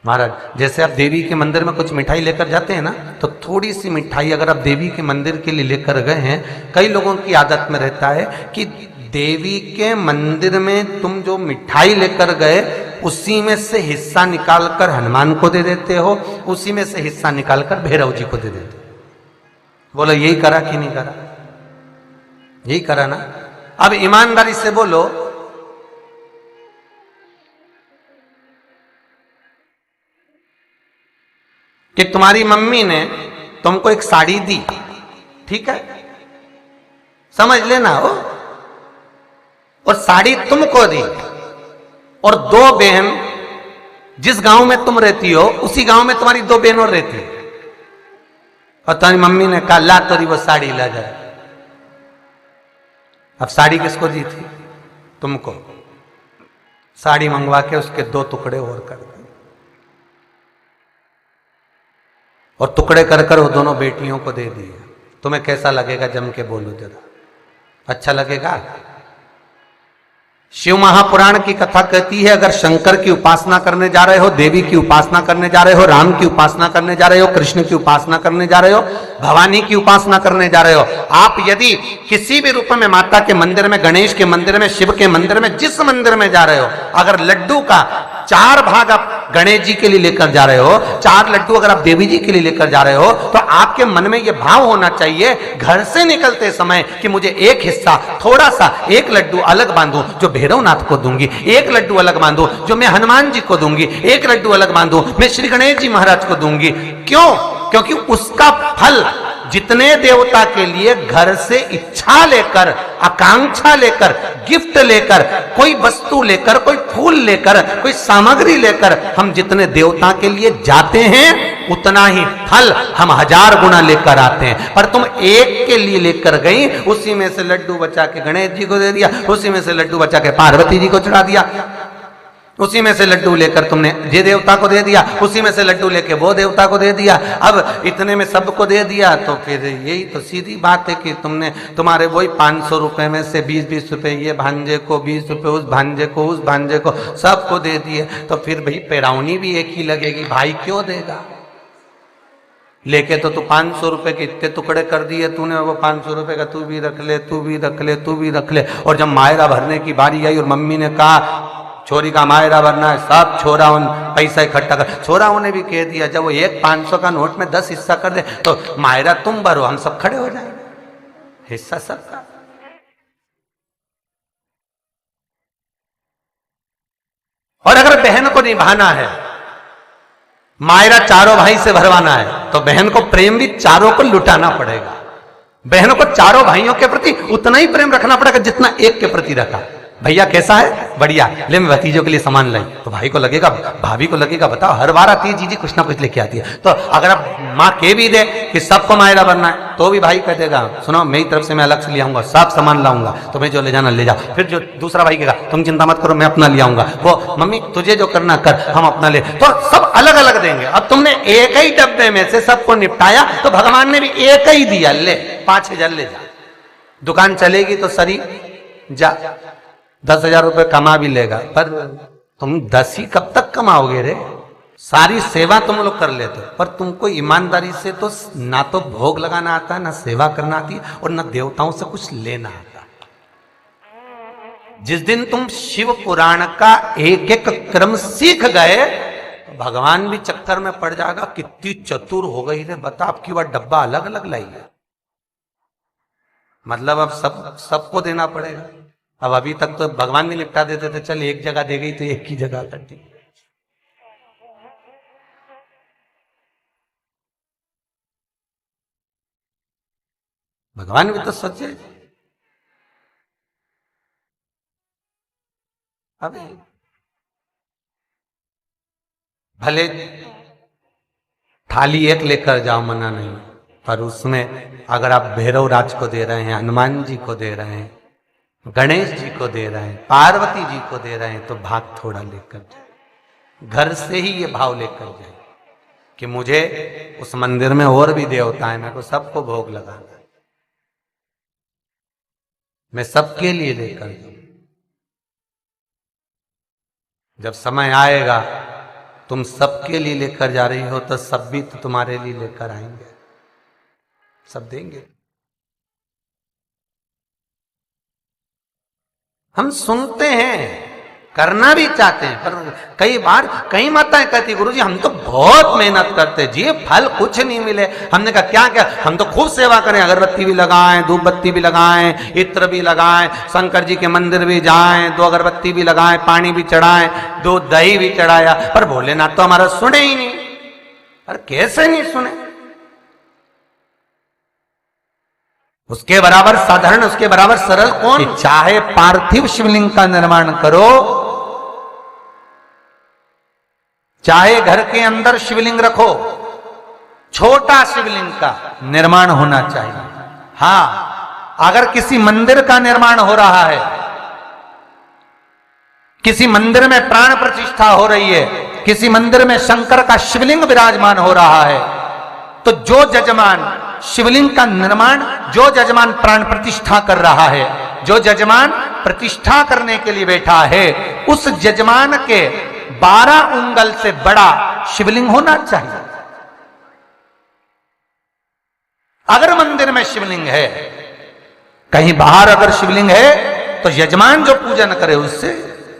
महाराज जैसे आप देवी के मंदिर में कुछ मिठाई लेकर जाते हैं ना, तो थोड़ी सी मिठाई अगर आप देवी के मंदिर के लिए लेकर गए हैं, कई लोगों की आदत में रहता है कि देवी के मंदिर में तुम जो मिठाई लेकर गए उसी में से हिस्सा निकालकर हनुमान को दे देते हो, उसी में से हिस्सा निकालकर भैरव जी को दे देते हो। बोलो यही करा कि नहीं करा? यही करा ना। अब ईमानदारी से बोलो, कि तुम्हारी मम्मी ने तुमको एक साड़ी दी, ठीक है, समझ लेना हो, और साड़ी तुमको दी, और दो बहन जिस गांव में तुम रहती हो उसी गांव में तुम्हारी दो बहन और रहती है, और तुम्हारी मम्मी ने कहा ला तोरी वो साड़ी ला जाए। अब साड़ी किसको दी थी? तुमको। साड़ी मंगवा के उसके दो टुकड़े और कर दिए, और टुकड़े कर कर वो दोनों बेटियों को दे दिए। तुम्हें कैसा लगेगा? जम के बोलो जरा, अच्छा लगेगा? शिव महापुराण की कथा कहती है, अगर शंकर की उपासना करने जा रहे हो, देवी की उपासना करने जा रहे हो, राम की उपासना करने जा रहे हो, कृष्ण की उपासना करने जा रहे हो, भवानी की उपासना करने जा रहे हो, आप यदि किसी भी रूप में माता के मंदिर में, गणेश के मंदिर में, शिव के मंदिर में, जिस मंदिर में जा रहे हो, अगर लड्डू का 4 भाग आप गणेश जी के लिए लेकर जा रहे हो, 4 लड्डू अगर आप देवी जी के लिए लेकर जा रहे हो, तो आपके मन में यह भाव होना चाहिए घर से निकलते समय कि मुझे एक हिस्सा, थोड़ा सा, एक लड्डू अलग बांधूं जो भैरवनाथ को दूंगी, एक लड्डू अलग बांधूं जो मैं हनुमान जी को दूंगी, एक लड्डू अलग बांधूं मैं श्री गणेश जी महाराज को दूंगी। क्यों? क्योंकि उसका फल जितने देवता के लिए घर से इच्छा लेकर, आकांक्षा लेकर, गिफ्ट लेकर, कोई वस्तु लेकर, कोई फूल लेकर, कोई सामग्री लेकर हम जितने देवता के लिए जाते हैं, उतना ही फल हम 1000 गुना लेकर आते हैं। पर तुम एक के लिए लेकर गई, उसी में से लड्डू बचा के गणेश जी को दे दिया, उसी में से लड्डू बचा के पार्वती जी को चढ़ा दिया, उसी में से लड्डू लेकर तुमने ये देवता को दे दिया, उसी में से लड्डू लेके वो देवता को दे दिया। अब इतने में सबको दे दिया, तो फिर यही तो सीधी बात है कि तुमने तुम्हारे वही 500 रुपए में से 20-20 रुपए ये भांजे को, 20 रुपए उस भांजे को, उस भांजे को, सबको दे दिए, तो फिर भाई पैरावनी भी एक ही लगेगी। भाई क्यों देगा? लेके तो तू 500 रुपए के इतने टुकड़े कर दिए तूने, वो 500 रुपए का तू भी रख ले, तू भी रख ले, तू भी रख ले। और जब मायरा भरने की बारी आई और मम्मी ने कहा छोरी का मायरा भरना है, सब छोरा उन पैसा इकट्ठा कर, छोराओं ने भी कह दिया जब वो एक 500 का नोट में 10 हिस्सा कर दे तो मायरा तुम भरो, हम सब खड़े हो जाएंगे, हिस्सा सबका। और अगर बहन को निभाना है, मायरा चारों भाई से भरवाना है, तो बहन को प्रेम भी चारों को लुटाना पड़ेगा। बहनों को चारों भाइयों के प्रति उतना ही प्रेम रखना पड़ेगा जितना एक के प्रति रखा। भैया कैसा है? बढ़िया, ले मैं भतीजों के लिए सामान लाई, तो भाई को लगेगा, भाभी को लगेगा, बताओ हर बार आती है जीजी कुछ ना कुछ लेके आती है। तो अगर आप माँ कह भी दे कि सबको मायरा बनना है, तो भी भाई कह देगा सुनो मेरी तरफ से मैं अलग से ले आऊंगा, सब सामान लाऊंगा, तुम्हें जो ले जाना ले जाओ। फिर जो दूसरा भाई कहेगा तुम चिंता मत करो मैं अपना ले आऊंगा, वो मम्मी तुझे जो करना कर, हम अपना ले, तो सब अलग अलग देंगे। अब तुमने एक ही डब्बे में से सबको निपटाया, तो भगवान ने भी एक ही दिया, ले 5000 ले जा। दुकान चलेगी तो सरी जा, 10,000 रुपए कमा भी लेगा, पर तुम 10 ही कब तक कमाओगे रे? सारी सेवा तुम लोग कर लेते हो, पर तुमको ईमानदारी से तो ना तो भोग लगाना आता है, ना सेवा करना आती है, और ना देवताओं से कुछ लेना आता। जिस दिन तुम शिव पुराण का एक एक क्रम सीख गए, तो भगवान भी चक्कर में पड़ जाएगा, कितनी चतुर हो गई रे, बता आपकी बार डब्बा अलग अलग लाई है, मतलब अब सबको देना पड़ेगा। अब अभी तक तो भगवान भी निपटा देते थे, चल एक जगह दे गई तो एक ही जगह कर दी। भगवान भी तो सोचे। अबे भले थाली एक लेकर जाओ, मना नहीं, पर उसमें अगर आप भैरव राज को दे रहे हैं, हनुमान जी को दे रहे हैं, गणेश जी को दे रहे हैं, पार्वती जी को दे रहे हैं, तो भाग थोड़ा लेकर जाए। घर से ही ये भाव लेकर जाए कि मुझे उस मंदिर में और भी देवता है, मेरे को सबको भोग लगाना है, मैं सबके लिए लेकर जाऊं। जब समय आएगा तुम सबके लिए लेकर जा रही हो तो सब भी तो तुम्हारे लिए लेकर आएंगे, सब देंगे। हम सुनते हैं, करना भी चाहते हैं, पर कई बार कई माताएं कहती गुरुजी हम तो बहुत मेहनत करते जी, फल कुछ नहीं मिले। हमने कहा क्या क्या, हम तो खूब सेवा करें, अगरबत्ती भी लगाएं, धूप बत्ती भी लगाएं, इत्र भी लगाएं, शंकर जी के मंदिर भी जाएं, 2 अगरबत्ती भी लगाएं, पानी भी चढ़ाएं, 2 दही भी चढ़ाया, पर भोलेनाथ तो हमारा सुने ही नहीं। अरे कैसे नहीं सुने? उसके बराबर साधारण, उसके बराबर सरल कौन? चाहे पार्थिव शिवलिंग का निर्माण करो, चाहे घर के अंदर शिवलिंग रखो, छोटा शिवलिंग का निर्माण होना चाहिए। हां, अगर किसी मंदिर का निर्माण हो रहा है, किसी मंदिर में प्राण प्रतिष्ठा हो रही है, किसी मंदिर में शंकर का शिवलिंग विराजमान हो रहा है, तो जो जजमान शिवलिंग का निर्माण, जो जजमान प्राण प्रतिष्ठा कर रहा है, जो जजमान प्रतिष्ठा करने के लिए बैठा है, उस जजमान के 12 उंगल से बड़ा शिवलिंग होना चाहिए। अगर मंदिर में शिवलिंग है, कहीं बाहर अगर शिवलिंग है, तो यजमान जो पूजन करे उससे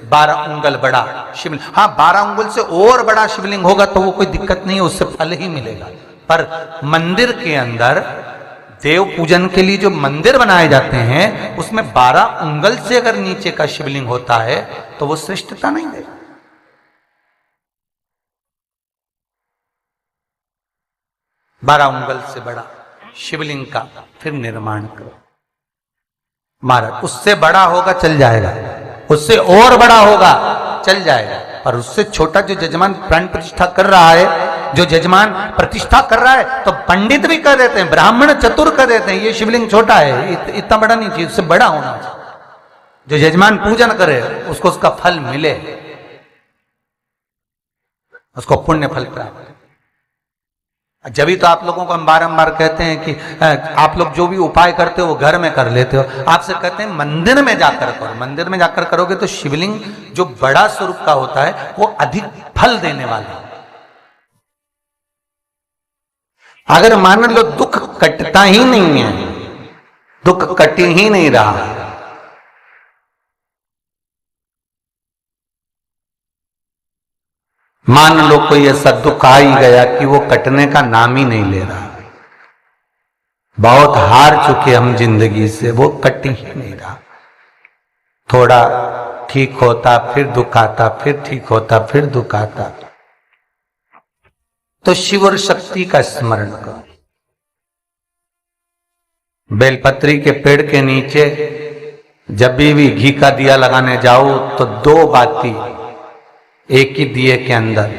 12 उंगल बड़ा शिवलिंग। हाँ, 12 उंगल से और बड़ा शिवलिंग होगा तो वो कोई दिक्कत नहीं है, उससे फल ही मिलेगा। पर मंदिर के अंदर देव पूजन के लिए जो मंदिर बनाए जाते हैं, उसमें 12 उंगल से अगर नीचे का शिवलिंग होता है तो वो श्रेष्ठता नहीं देगा। 12 उंगल से बड़ा शिवलिंग का फिर निर्माण करो। महाराज उससे बड़ा होगा चल जाएगा, उससे और बड़ा होगा चल जाएगा, पर उससे छोटा जो जजमान प्राण प्रतिष्ठा कर रहा है, जो जजमान प्रतिष्ठा कर रहा है, तो पंडित भी कर देते हैं, ब्राह्मण चतुर कर देते हैं, ये शिवलिंग छोटा है, इतना बड़ा नहीं चाहिए, उससे बड़ा होना चाहिए। जो जजमान पूजन करे उसको उसका फल मिले, उसको पुण्य फल प्राप्त। जब भी तो आप लोगों को हम बारंबार कहते हैं कि आप लोग जो भी उपाय करते हो वो घर में कर लेते हो, आपसे कहते हैं मंदिर में जाकर करो। मंदिर में जाकर करोगे तो शिवलिंग जो बड़ा स्वरूप का होता है वो अधिक फल देने वाला है। अगर मान लो दुख कटता ही नहीं है, दुख कट ही नहीं रहा है, मान लो कोई ऐसा दुख आ ही गया कि वो कटने का नाम ही नहीं ले रहा, बहुत हार चुके हम जिंदगी से, वो कट ही नहीं रहा, थोड़ा ठीक होता फिर दुख आता, फिर ठीक होता फिर दुख आता, तो शिव और शक्ति का स्मरण करो। बेलपत्री के पेड़ के नीचे जब भी घी का दिया लगाने जाओ तो 2 बाती एक ही दिए के अंदर,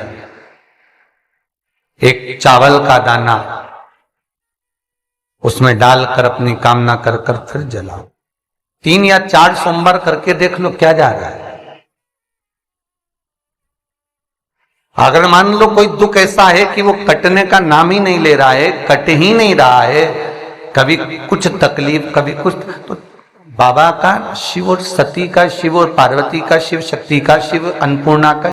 एक चावल का दाना उसमें डालकर अपनी कामना कर कर फिर जलाओ। 3 या 4 सोमवार करके देख लो क्या जा रहा है। अगर मान लो कोई दुख ऐसा है कि वो कटने का नाम ही नहीं ले रहा है, कट ही नहीं रहा है, कभी कुछ तकलीफ कभी कुछ, तो बाबा का शिव और सती का शिव और पार्वती का शिव, शक्ति का शिव, अन्नपूर्णा का